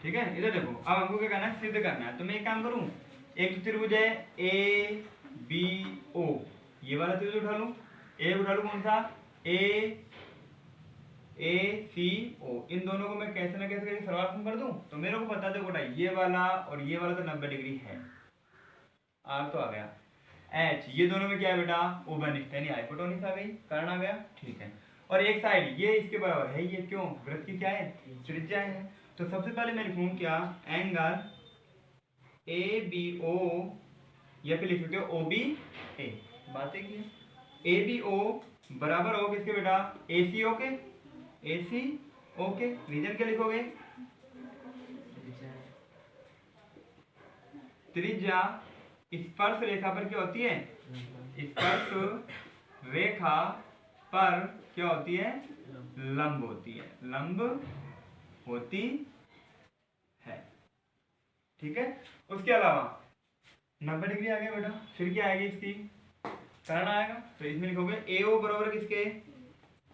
ठीक है, इधर देखो, अब हमको क्या करना है, सिद्ध करना है। तो मैं एक काम करूं, एक तो त्रिभुज है ए बी ओ, ये वाला त्रिभुज उठा लूं, ए उठा लूं कौन सा, ए सी ओ, इन दोनों को मैं कैसे ना कैसे करके सर्वात्मक कर दूं। तो मेरे को बता दो बेटा, ये वाला और ये वाला तो 90 डिग्री है, आर तो आ गया। एच, ये दोनों में क्या है बेटा, ओबनिष्ठ यानी हाइपोटेन्यूज आ गई, कारण आ गया, ठीक है। और एक साइड ये इसके बराबर है, ये क्यों, वृत्त की क्या है, त्रिज्या है। तो सबसे पहले मैं लिखूं क्या, एंगल ए बी ओ, या फिर लिख सकते हो ओ बी ए, बातें की ए बी ओ बराबर हो किसके बेटा, ए सी ओ के, ए सी ओ के। रीजन क्या लिखोगे, त्रिज्या स्पर्श रेखा पर क्या होती है, स्पर्श रेखा पर क्या होती है, लंब होती है, लंब होती है, ठीक है। उसके अलावा 90 डिग्री आ गया बेटा, फिर क्या आएगी इसकी, कारण आएगा। तो इसमें लिखोगे ए ओ बराबर किसके,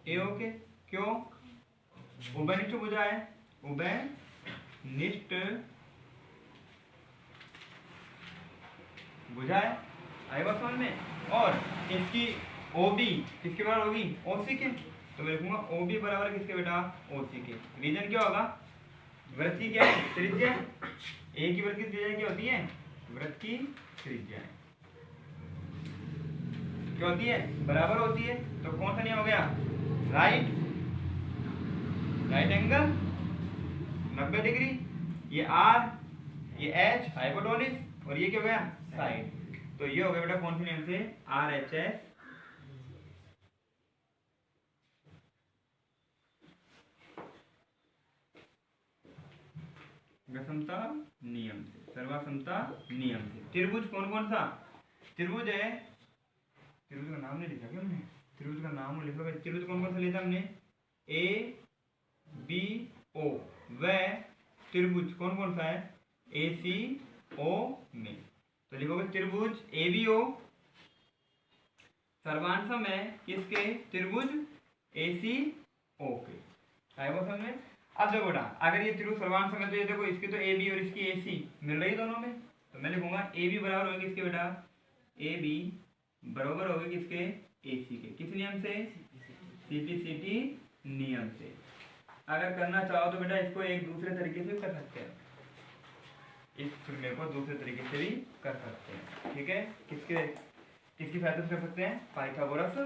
ए ओ के, क्यों, उभयनिष्ठ भुजा है, उभयनिष्ठ भुजा है, आएगा समझ में। और इसकी OB किसके बराबर होगी, OC के। तो मैं लिखूंगा OB बराबर किसके बेटा, OC के। रीजन क्या होगा, वृत्त की क्या है, त्रिज्या। ए की वृत्त की त्रिज्या क्या होती है, वृत्त की त्रिज्या क्या होती है, बराबर होती है। तो कौन सा नियम हो गया, राइट एंगल 90 डिग्री, ये R, ये H हाइपोटेन्यूज, और ये क्या हो गया, साइड। तो ये हो गया बेटा कौन से नियम से, RHS समता नियम से, सर्वासमता नियम से। त्रिभुज कौन कौन सा, त्रिभुज है, त्रिभुज का नाम नहीं लिखा क्या हमने, त्रिभुज का नाम लिखा, त्रिभुज कौन कौन सा लिखा हमने, ए बी ओ, व त्रिभुज कौन कौन सा है, ए सी ओ में। तो लिखोगे त्रिभुज ए बी ओ सर्वांशम है किसके, त्रिभुज ए सी ओ के, आए वो समझ में। अब देखो बेटा, अगर ये त्रिभुज सर्वांशम है तो ये देखो, इसकी तो ए बी और इसकी ए सी मिल रही है दोनों में। तो मैं लिखूंगा ए बी बराबर होगी किसके बेटा, ए बी बराबर होगी किसके, ए सी के। किस नियम से, सीपीसीटी नियम से। अगर करना चाहो तो बेटा इसको एक दूसरे तरीके से कर सकते हैं, इस फिल्म को दूसरे तरीके से भी कर सकते हैं, ठीक है। किसकी सहायता से कर सकते हैं, पाइथागोरस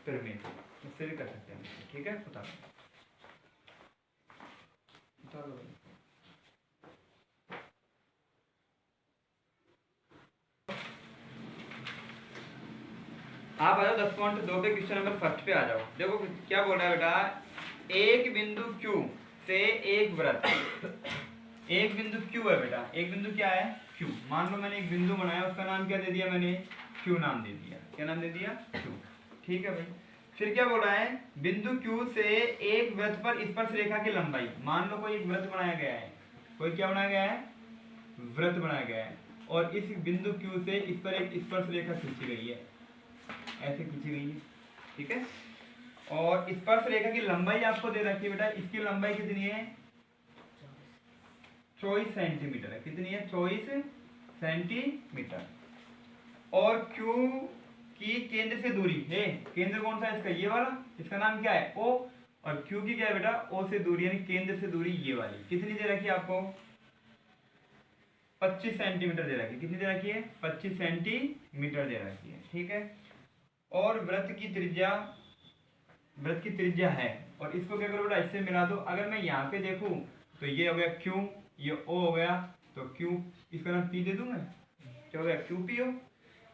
प्रमेय, इससे भी कर सकते हैं, ठीक है। बता दो आप आ जाओ 10.2 पे, क्वेश्चन नंबर फर्स्ट पे आ जाओ। देखो क्या बोल रहा है बेटा, एक बिंदु Q से एक वृत्त, एक बिंदु Q है बेटा, एक बिंदु क्या है, Q। मान लो मैंने एक बिंदु बनाया, उसका नाम क्या दे दिया मैंने, Q नाम दे दिया। क्या नाम दे दिया, Q, ठीक है भाई। फिर क्या बोल रहा है, बिंदु Q से एक वृत्त पर स्पर्श रेखा की लंबाई, मान लो कोई एक वृत्त बनाया गया है, कोई क्या बनाया गया है, वृत्त बनाया गया है, और इस बिंदु Q से इस पर एक स्पर्श रेखा खींची गई है, ऐसे खींची गई है, ठीक है। और स्पर्श रेखा की लंबाई आपको दे रखी है बेटा, इसकी लंबाई कितनी है, 24 सेंटीमीटर है। कितनी है, 24 सेंटीमीटर। और Q की केंद्र से दूरी है, केंद्र कौन सा है इसका, ये वाला, इसका नाम क्या है, O। और Q की क्या है बेटा, O से दूरी, यानी केंद्र से दूरी ये वाली कितनी दे रखी है आपको, 25 सेंटीमीटर दे रखी है। कितनी दे रखी है, 25 सेंटीमीटर दे रखी है, ठीक है। और वृत्त की त्रिज्या है, और इसको क्या करो बेटा, इससे मिला दो। अगर मैं यहाँ पे देखूं तो ये हो गया Q, ये O हो गया, तो Q, इसका नाम P दे दूं मैं, क्या हो गया, QPO।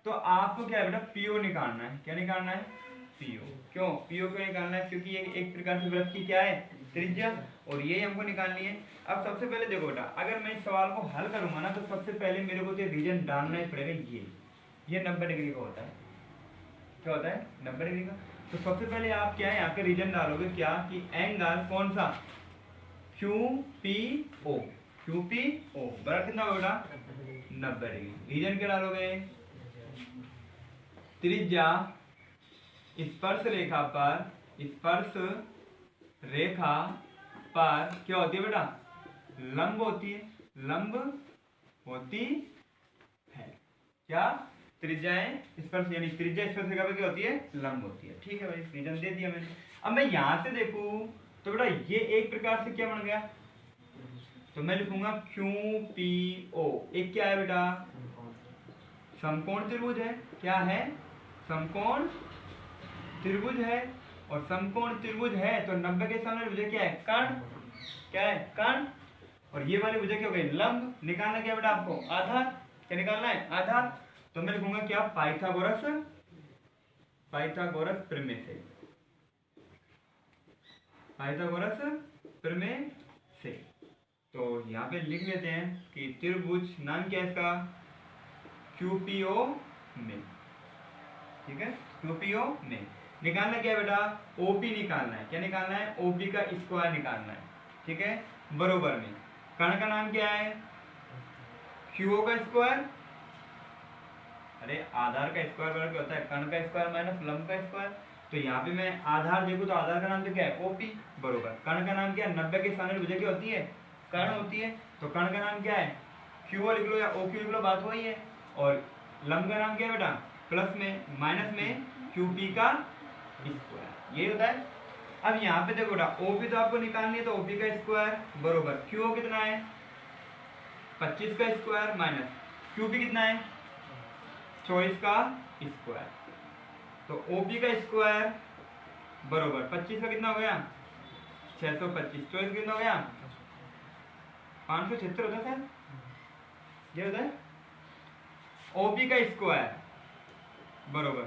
तो आपको क्या है बेटा, PO निकालना है। क्या निकालना है, PO। क्यों PO क्यों निकालना है, क्योंकि ये एक प्रकार से वृत्त की क्या है, त्रिज्या, और ये हमको निकालनी है। अब सबसे पहले देखो बेटा, अगर मैं इस सवाल को हल करूंगा ना, तो सबसे पहले मेरे को रीजन डालना ही पड़ेगा, ये 90 डिग्री का होता है। क्या होता है, 90 डिग्री का। तो सबसे पहले आप क्या है, यहाँ पे रीजन डालोगे क्या, कि एंगल कौन सा, QPO, QPO बराबर कितना होगा बेटा, 90 डिग्री। रीजन क्या डालोगे, त्रिज्या स्पर्श रेखा पर क्या होती है बेटा, लंब होती है, लंब होती है। क्या? त्रिज्याएं स्पर्श, यानी त्रिज्या स्पर्शिका पे क्या होती है? लंब होती है। ठीक है भाई, रीजन दे दिया मैंने। अब मैं यहां से देखूं तो बेटा ये एक प्रकार से क्या बन गया, तो मैं लिखूंगा क्यू पी ओ। एक क्या है बेटा? समकोण त्रिभुज है। क्या है? समकोण त्रिभुज है। और समकोण त्रिभुज है तो 90 के सामने भुजा क्या है? कर्ण। क्या है? कर्ण। और ये वाली भुजा क्या हो गई? लंब। निकालना क्या बेटा आपको? आधार। क्या निकालना है? आधार। तो मैं लिखूंगा क्या? पाइथागोरस, पाइथागोरस प्रमेय से, पाइथागोरस प्रमेय से। तो यहाँ पे लिख लेते हैं कि त्रिभुज, नाम क्या है इसका? क्यूपीओ में। ठीक है, क्यूपीओ में। निकालना क्या है बेटा? ओपी निकालना है। क्या निकालना है? ओपी का स्क्वायर निकालना है। ठीक है, बरोबर में कर्ण का नाम क्या है? क्यूओ का स्क्वायर। अरे आधार का स्क्वायर बराबर क्या होता है? कर्ण का स्क्वायर माइनस लंब का स्क्वायर। तो यहाँ पे मैं आधार देखूँ तो आधार का नाम तो क्या है? ओपी। बरोबर कर्ण का नाम क्या है? 90 के सामने भुजा क्या होती है? कर्ण होती है। तो कर्ण का नाम क्या है? क्यूओ लिख लो या ओ क्यू लिख लो, बात वही है। और लंब का नाम क्या है बेटा? प्लस में माइनस में क्यूपी का स्क्वायर, यही होता है। अब यहाँ पे देखो बेटा, ओपी तो आपको निकालनी है, तो ओपी का स्क्वायर बरोबर क्यूओ कितना है? 25 का स्क्वायर माइनस क्यूपी कितना है? 24 का स्क्वायर। तो ओपी का स्क्वायर बरोबर 25 का कितना हो गया? 625। 24 कितना हो गया? 576 होता है सर, ये होता है। ओपी का स्क्वायर बरोबर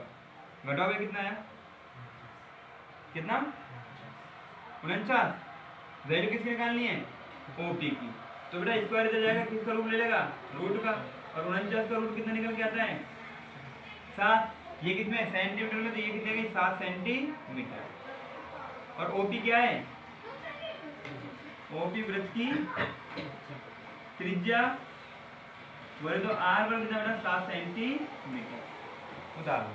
घटाओ भाई कितना है? कितना? 49। वैल्यू किसकी निकालनी है? ओपी की। तो बेटा स्क्वायर इधर जाएगा, किसका रूट ले लेगा? रूट का। और 49 का रूट कितना निकल के आता है? 7। ये कितने सेंटीमीटर में? तो ये कितने की? 7 सेंटीमीटर। और ओपी क्या है? ओपी वृत्त की त्रिज्या बोले तो आर पर कितना बेटा? 7 सेंटीमीटर। उतार दो।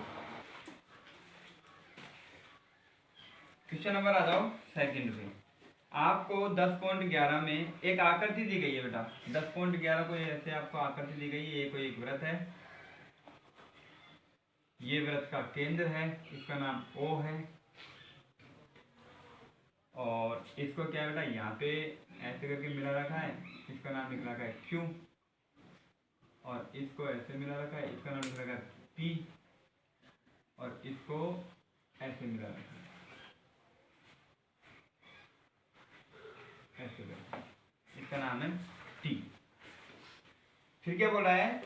क्वेश्चन नंबर आ जाओ सेकंड पे। आपको 10.11 में एक आकृति दी गई है बेटा। 10.11 को ऐसे आपको आकृति दी गई है। ये कोई एक वृत्त है, ये वृत्त का केंद्र है, इसका नाम O है। और इसको क्या बेटा यहाँ पे ऐसे करके मिला रखा है, इसका नाम लिख रखा है Q। और इसको ऐसे मिला रखा है, इसका नाम लिख रखा है P। और इसको ऐसे मिला रखा है, ऐसे करके, इसका नाम है T। फिर क्या बोला है?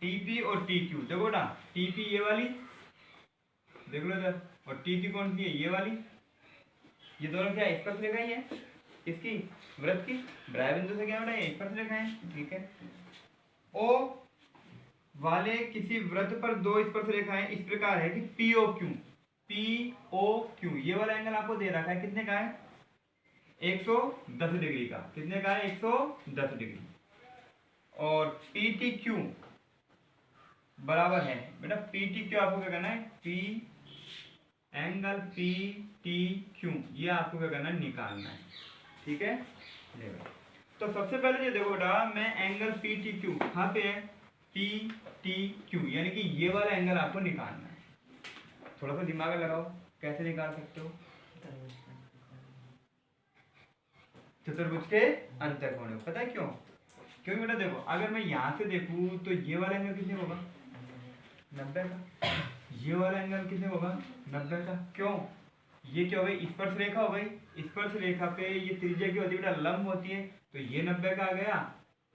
TP और TQ। देखो बेटा, TP ये वाली देख लो इधर, और TQ कौन सी है? ये वाली। ये दोनों क्या स्पर्श रेखा ही है इसकी, वृत्त की। ब्राय बिंदु से क्या बेटा? ये स्पर्श रेखा है। ठीक है, O वाले किसी वृत्त पर दो स्पर्श रेखाएं इस प्रकार है कि POQ, POQ ये वाला एंगल आपको दे रखा है, कितने का है? 110 डिग्री का। कितने का है? 110 डिग्री। और PTQ बराबर है बेटा, PTQ आपको क्या करना है? P एंगल PTQ ये आपको क्या करना है? निकालना है। ठीक है, तो सबसे पहले ये देखो बेटा, मैं एंगल PTQ कहाँ पे है? PTQ यानी कि ये वाला एंगल आपको निकालना है। थोड़ा सा दिमाग लगाओ, कैसे निकाल सकते हो? चतुर्भुज के अंतःकोण। पता है क्यों? क्योंकि बेटा देखो, अगर मैं यहाँ से देखूं तो ये वाला एंगल कितने होगा? 90 का। ये वाला एंगल कितने होगा? 90 का। क्यों? ये क्या हो गई? स्पर्श रेखा हो गई। स्पर्श रेखा पे ये त्रिज्या क्या होती है बेटा? लंब होती है। तो ये 90 का आ गया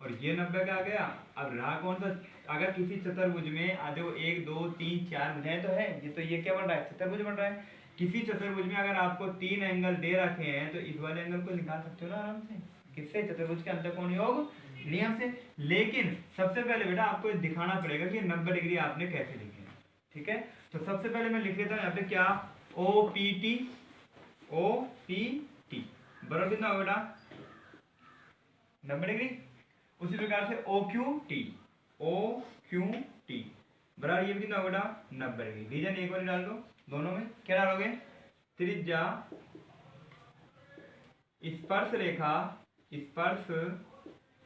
और ये 90 का आ गया। अब रहा कौन सा? अगर किसी चतुर्भुज में आ जाओ 1 2 3 4 भुजाएं तो है, ये तो ये क्या बन रहा है? चतुर्भुज बन रहा है। किसी चतुर्भुज में अगर आपको 3 एंगल दे रखे हैं तो इस वाले एंगल को निकाल सकते हो ना आराम से। किससे? चतुर्भुज के अंतःकोण योग नियम से। लेकिन सबसे पहले बेटा आपको दिखाना पड़ेगा कि 90 डिग्री आपने कैसे लिखी है। ठीक है, तो सबसे पहले मैं लिख लेता हूँ यहाँ पे क्या? OPT, OPT बराबर कितना होगा बेटा? 90 डिग्री। उसी प्रकार से OQT, OQT बराबर ये भी कितना होगा बेटा? 90 डिग्री। रीजन एक बार डाल दो, दोनों में क्या डालोगे? त्रिज्या स्पर्श रेखा स्पर्श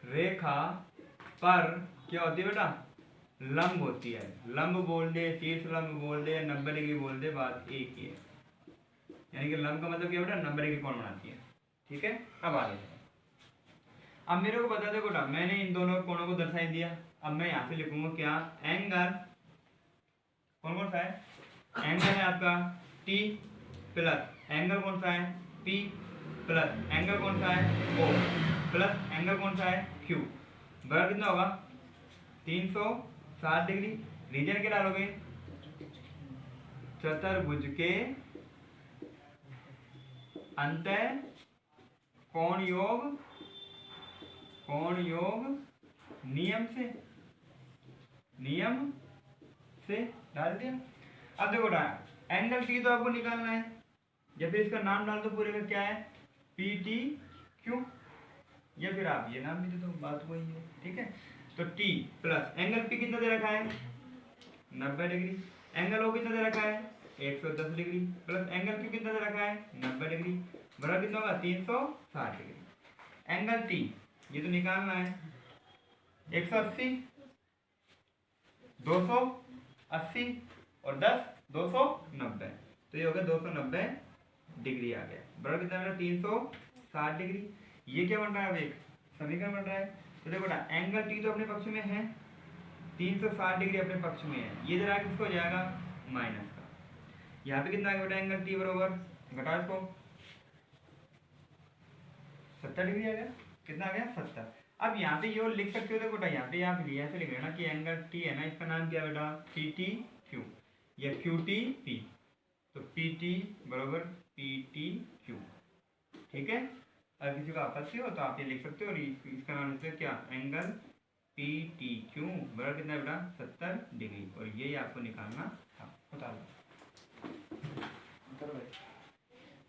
रेखा पर क्या होती है बेटा, लंब होती है। लंब बोल दे, शीर्ष लंब बोल दे, 90 डिग्री बोल दे, बात एक ही है। यानी कि लंब का मतलब क्या बेटा, 90 डिग्री कोण बनाती है। ठीक है, अब आगे अब मेरे को बता दो बेटा, मैंने इन दोनों कोणों को दर्शाई दिया। अब मैं यहाँ पे लिखूंगा क्या, एंगल कौन कौन सा है, एंगल है आपका T प्लस एंगल कौन सा है P प्लस एंगल कौन सा है O प्लस एंगल कौन सा है Q, बराबर कितना होगा 360 डिग्री। रीजन क्या डालोगे, चतुर्भुज के अंतः कोण योग नियम से डाल दिया। अब देखो एंगल T तो आपको निकालना है, या फिर इसका नाम डाल दो पूरे का, क्या है PTQ, या फिर आप ये नाम भी दे दो, बात वही है। ठीक है, तो T प्लस एंगल P कितना दे रखा है 90 डिग्री, एंगल O कितना दे रखा है 110 डिग्री, प्लस एंगल Q कितना दे रखा है 90 डिग्री, बराबर कितना होगा 360 डिग्री। एंगल T ये तो निकालना है 180, 280 और 10 290, तो ये हो गया 290 डिग्री आ गया, बराबर कितना मेरा 360 डिग्री। ये क्या बन रहा है, अब एक समीकरण बन रहा है। तो देखो बेटा एंगल T तो अपने पक्ष में है, 360 डिग्री अपने पक्ष में है, ये जरा किसको हो जाएगा माइनस का। यहाँ पे कितना आ गया बेटा एंगल T बराबर, घटा इसको 70 डिग्री आ गया, कितना आ गया 70। अब यहाँ पे ये लिख सकते हो, देखो बेटा यहाँ पे आप ऐसे लिख लेना कि एंगल T है ना, इसका नाम क्या है बेटा PTQ या QTP, तो PT बराबर PTQ। ठीक है, अगर किसी को आपत्ति हो तो आप ये लिख सकते हो, और इसका नाम लिखते हो क्या एंगल PTQ बराबर कितना बेटा 70 डिग्री, और ये आपको निकालना था। बता दो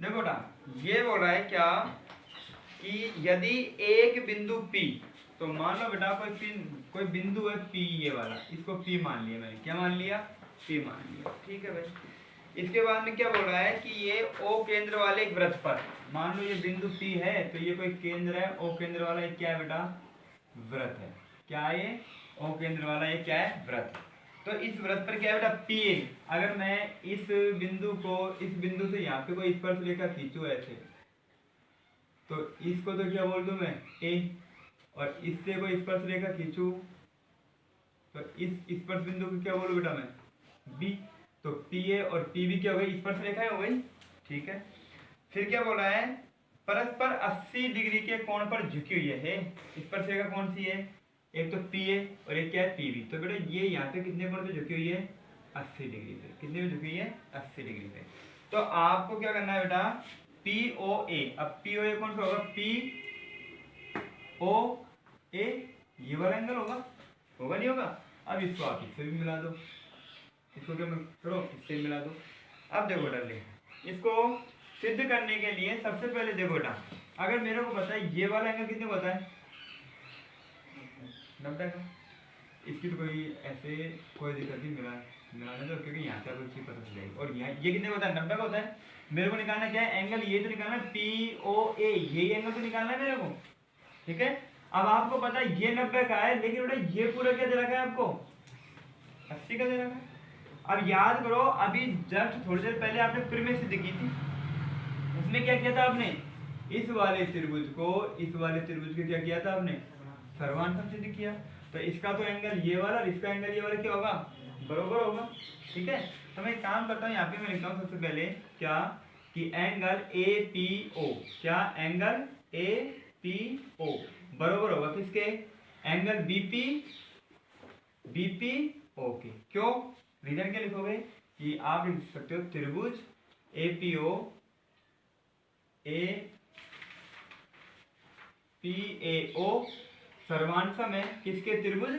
देखो बेटा ये बोल रहा है क्या कि यदि एक बिंदु P, तो मान लो बेटा कोई बिंदु है P ये वाला, इसको P मान लिया मैंने, क्या मान लिया P मान लिया। ठीक है भाई, इसके बाद में क्या बोल रहा है कि ये O केंद्र वाले एक वृत्त पर, मान लो ये बिंदु P है, तो ये कोई केंद्र है O केंद्र वाला, एक क्या है बेटा वृत्त है। क्या है ये O केंद्र वाला, ये क्या है वृत्त। तो इस वृत्त पर क्या है बेटा PA, अगर मैं इस बिंदु से यहाँ पे कोई स्पर्श रेखा खींचू ऐसे, तो इसको तो क्या बोल दूं मैं A, और इससे कोई स्पर्श रेखा खींचू तो इस स्पर्श बिंदु को क्या बोलूं बेटा मैं B, तो PA और PB क्या हो गई, स्पर्श रेखाएं हो गई। ठीक है, फिर क्या बोल रहा है, परस्पर 80 डिग्री के कोण पर झुकी हुई है। स्पर्श रेखा कौन सी है, एक तो PA और एक क्या है PB। तो बेटा ये यहाँ पे कितने कोण पे झुकी हुई है 80 डिग्री पे, कितने पे झुकी हुई है 80 डिग्री पे। तो आपको क्या करना है बेटा POA, अब POA कौन सा होगा POA, ये वाला एंगल होगा नहीं होगा। अब इसको आप इससे भी मिला दो, इसको क्या करो इससे मिला दो। अब देखो बेटा इसको सिद्ध करने के लिए सबसे पहले देखो बेटा, अगर मेरे को पता है ये वाला एंगल कितने को पता है 90 का, इसकी तो कोई ऐसे कोई दिक्कत नहीं मिलाने दो, क्योंकि यहाँ से आपको चीज पता चल जाएगी। और यहाँ ये कितने होता है 90 का होता है। मेरे को निकालना क्या है एंगल, ये तो निकालना है POA, यही एंगल तो निकालना है मेरे को। ठीक है, अब आपको पता है ये 90 का है, लेकिन बेटा ये पूरा क्या दे रखा है आपको 80 का दे रखा है। अब याद करो अभी जस्ट थोड़ी देर पहले आपने प्रीमिस सिद्ध की थी, उसमें क्या किया था आपने, इस वाले त्रिभुज के क्या किया था आपने सर्वांतम सिद्ध किया। तो इसका तो एंगल ये वाला और इसका एंगल ये वाला क्या होगा बरोबर होगा। ठीक है, तो मैं एक काम करता हूँ, यहाँ पे मैं लिखता हूँ सबसे पहले क्या कि एंगल APO, क्या एंगल APO बरोबर होगा किसके, एंगल BPO के। क्यों, रीजन क्या लिखोगे कि आप लिख सकते हो त्रिभुज APO सर्वांशम है किसके, त्रिभुज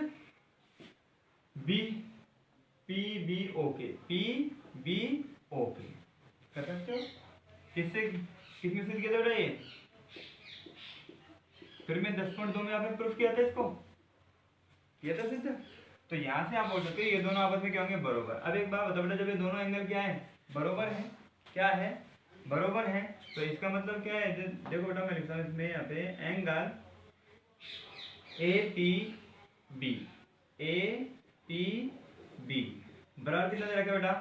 PBO के कर सकते हो। किसमें सिद्ध किया था ये, फिर मैं 10.2 में आपने प्रूफ किया था, इसको किया था सिद्ध। तो यहाँ से आप बोल सकते हो ये दोनों आपस में क्या होंगे बरोबर। अब एक बात बताओ बेटा, जब ये दोनों एंगल क्या है बरोबर है, क्या है बरोबर है। तो इसका मतलब क्या है, देखो बेटा मैं लिखता हूँ इसमें यहाँ पे angle A P B, A P B बराबर कितना दे रखा है बेटा,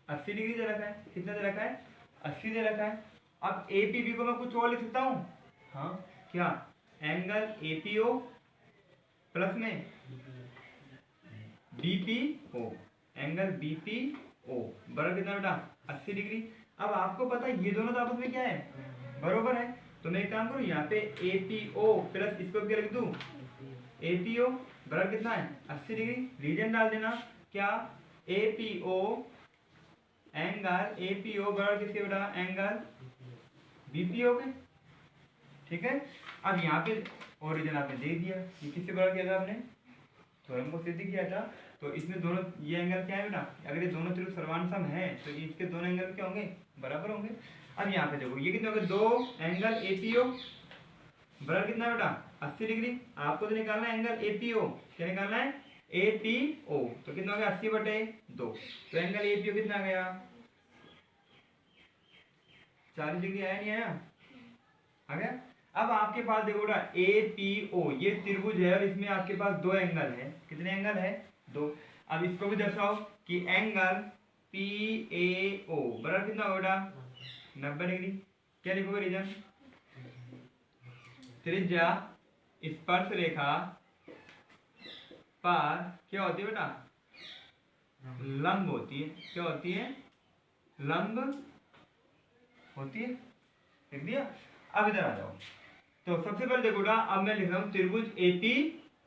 80 डिग्री दे रखा है। कितना दे रखा है, 80 दे रखा है। अब ए पी बी को मैं कुछ और लिख सकता हूँ, हाँ क्या, angle A P O plus में B P O, angle B P O बराबर कितना बेटा, 80 डिग्री। अब आपको पता है ये दोनों तो आपस में क्या है, बरोबर है। तो मैं एक काम करूँ, यहाँ पे ए पी ओ प्लस इसको क्या लिख दूँ, ए पी ओ बराबर कितना है, 80 डिग्री। रीजन डाल देना क्या, A P O, angle A P O बराबर किसके बेटा, एंगल बी पी ओ के, ठीक है। अब यहाँ पे ओरिजिन आपने दे दिया, ये किससे बराबर किया था आपने, थ्योरम को सिद्ध किया था। तो इसमें दोनों, ये एंगल क्या है बेटा, अगर ये दोनों त्रिभुज सर्वानुसम है तो इसके दोनों एंगल क्या होंगे, बराबर होंगे। अब यहाँ पे देखो ये कितने हो गए, दो एंगल ए पी ओ बराबर कितना बेटा, 80 डिग्री। आपको तो निकालना है एंगल ए पी ओ, क्या निकालना है, ए पी ओ। तो कितना हो गया, 80/2। तो एंगल ए पी ओ कितना आ गया, 40 डिग्री। आया नहीं आया, आ गया। अब आपके पास देखो बेटा ए पी ओ ये त्रिभुज है और इसमें आपके पास दो एंगल है, कितने एंगल है, दो। अब इसको भी दर्शाओ कि एंगल पी ए ओ बराबर कितना होगा बेटा, 90 डिग्री। क्या लिखोगे रीजन, त्रिज्या स्पर्श रेखा पर क्या होती है बेटा, लंब होती है। क्या होती है, लंब होती है, लिख दिया। अब इधर आ जाओ, तो सबसे पहले देखो बेटा, अब मैं लिख रहा हूं त्रिभुज ए पी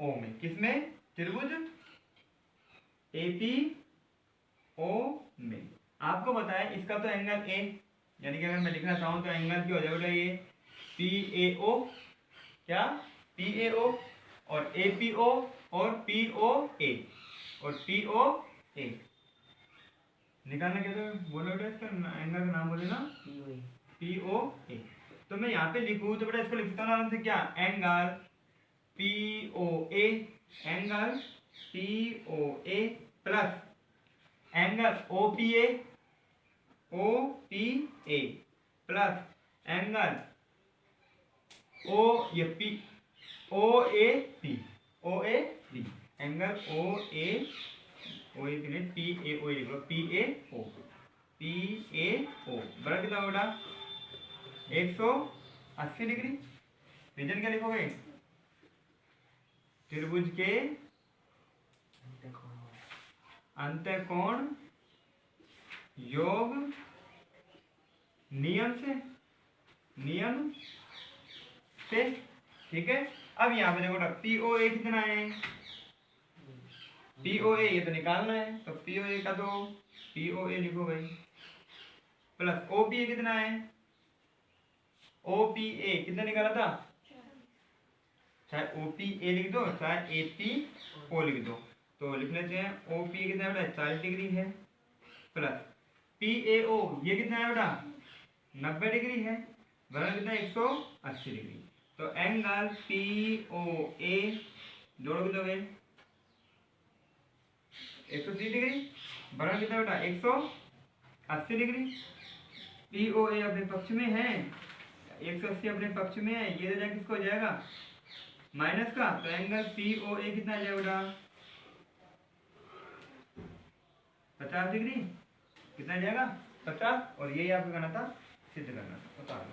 ओ में, किसमें, त्रिभुज ए पी ओ में। आपको पता है इसका तो एंगल ए, यानी कि अगर मैं लिखना चाहूं तो एंगल क्या हो जाएगा बेटा, ये पी ए ओ, क्या, पी ए ओ, और ए पी ओ, और पी ओ ए, और पी ओ ए निकालना कैसे, बोलो बेटा इसका एंगल का नाम बोले ना, पी ओ ए। तो मैं यहाँ पे लिखूँ तो बेटा इसको लिख सकता हूँ आराम से, क्या, angle P O A, angle P O A plus angle O P A, O P A plus angle O ये P O A P, O A P, angle O A P A O लिख लो, P A O, P A ओ बराबर कितना होगा, 180 degree. Reason क्या लिखोगे, त्रिभुज के अंतःकोण योग नियम से, नियम से, ठीक है। अब यहाँ पे देखो पी ओ ए कितना है, पी ओ ए ये तो निकालना है, तो पी ओ ए का तो पी ओ ए लिखो भाई, प्लस ओ पी ए कितना है, ओ पी ए कितना निकाला था, चाहे ओ पी ए लिख दो चाहे ए पी ओ लिख दो, तो लिख लेते हैं ओ पी कितना है बेटा, 40 डिग्री है, प्लस पी ए ओ ये कितना है बेटा, 90 डिग्री है, बराबर कितना, 180 डिग्री। तो एंगल पी ओ ए जोड़ के दोगे 130 डिग्री, बराबर कितना बेटा, 180 डिग्री। पी ओ ए अपने पक्ष में है, 180 अपने पक्ष में है, ये तो किसको हो जाएगा, माइनस का। तो एंगल पी ओ ए कितना आ जाएगा बेटा, 50 डिग्री, कितना आ जाएगा, 50। और यही आपको करना था, सिद्ध करना था, बता दो।